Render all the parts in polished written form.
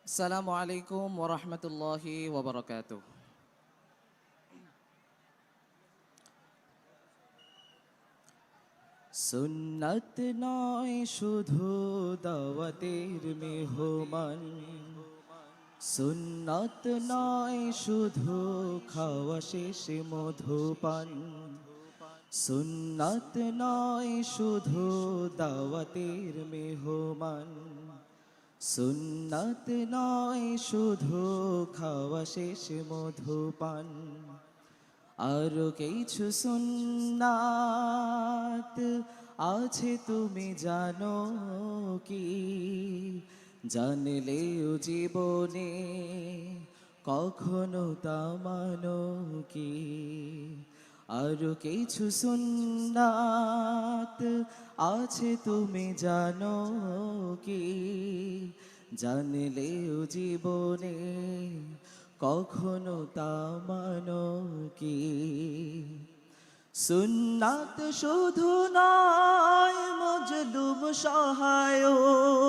আসসালামু আলাইকুম ওয়া রাহমাতুল্লাহি ওয়া বারাকাতুহু। সুন্নাত নয় শুধু দাওয়াতের মেহমান, সুন্নাত নয় শুধু খাওয়া শেষে মধুপান, সুন্নাত নয় শুধু দাওয়াতের মেহমান, সুন্নাত নয় শুধু খাওয়া শেষে মধুপান, আরো কিছু সুন্নাত আছে তুমি জানো কি? জানলেও জীবনে কখনো তা মানো কি? আরো কিছু সুন্নাত আছে তুমি জানো কি? জানলেও জীবনে কখনো তা মানো কি? সুন্নাত শুধু নয় মজলুম সহায়ক,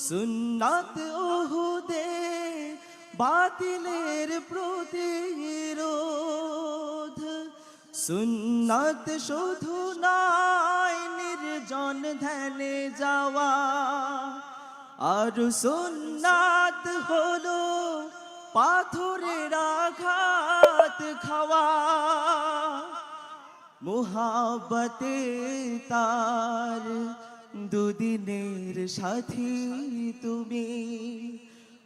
সুন্নাত ওহুদে বাতিলের প্রতিরোধ, সুন্নাত শুধু নয় নির্জন ধ্যানে যাওয়া, আর সুন্নাত হলো পাথরের আঘাত খাওয়া। মুহাব্বতে তার দুদিনের সাথী তুমি,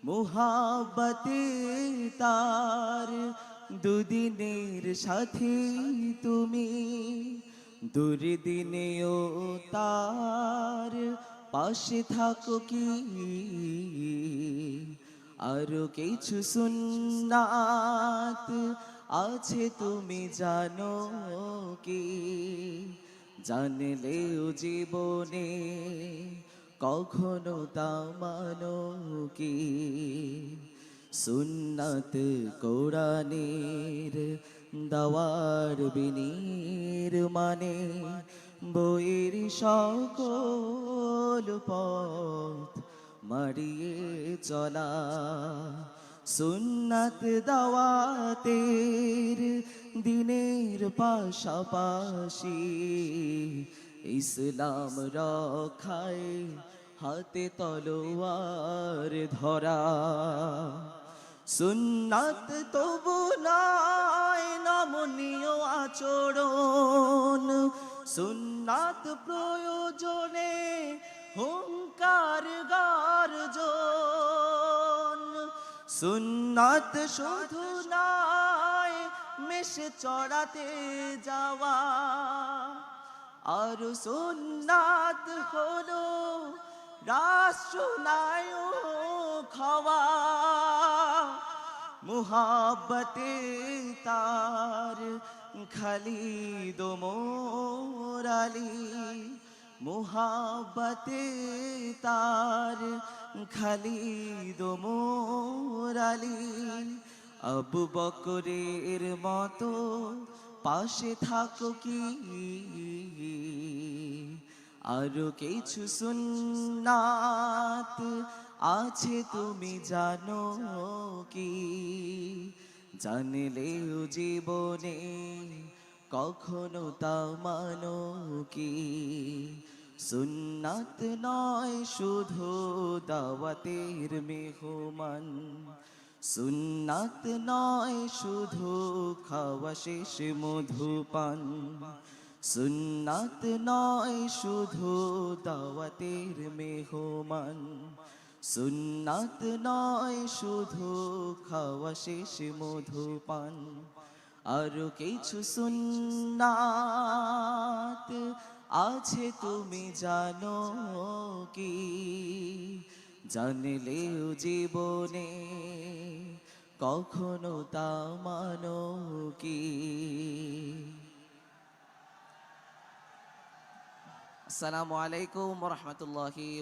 মুহাব্বতে তার দুদিনের সাথী তুমি, দুর্দিনেও তার পাশে থাকো কি? আরো কিছু সুন্নাত আছে তুমি জানো কি? জানলেও জীবনে কখনো তা মানো কি? সুন্নাত কোরআনের দাওয়ার বিনির মানে, বইয়ের সকল পথ মারিয়ে চলা, সুন্নাত দাওয়াতের দিনের পাশাপাশি, ইসলাম রক্ষায় হাতে তলোয়ার ধরা। সুন্নাত তবু নয় নমনীয় আচরণ, সুন্নাত প্রয়োজনে হুঙ্কার গর্জন, সুন্নাত শুধু নয় মেশে চড়াতে যাওয়া, আর সুন্নাত হলো রাষ্ট্রনায়ক হওয়া। মুহাব্বতে তার খালিদ ওমর আলী, মুহাব্বতে তার খালিদ ওমর আলী, আবু বকরের মতো পাশে থাকো কি? আরো কিছু সুন্নাত আছে তুমি জানো কি? জানলেও জীবনে কখনো তা মানো কি? সুন্নাত নয় শুধু দাওয়াতের মেহমান, সুন্নাত নয় শুধু খাওয়া শেষে মধুপান, সুন্নাত নয় শুধু দাওয়াতের মেহমান, সুন্নাত নয় শুধু খাওয়া শেষে মধুপান, আরো কিছু সুন্নাত আছে তুমি জানো কি? জানলেও জীবনে কখনো তা মানো কি? আসসালামু আলাইকুম ওয়া রাহমাতুল্লাহি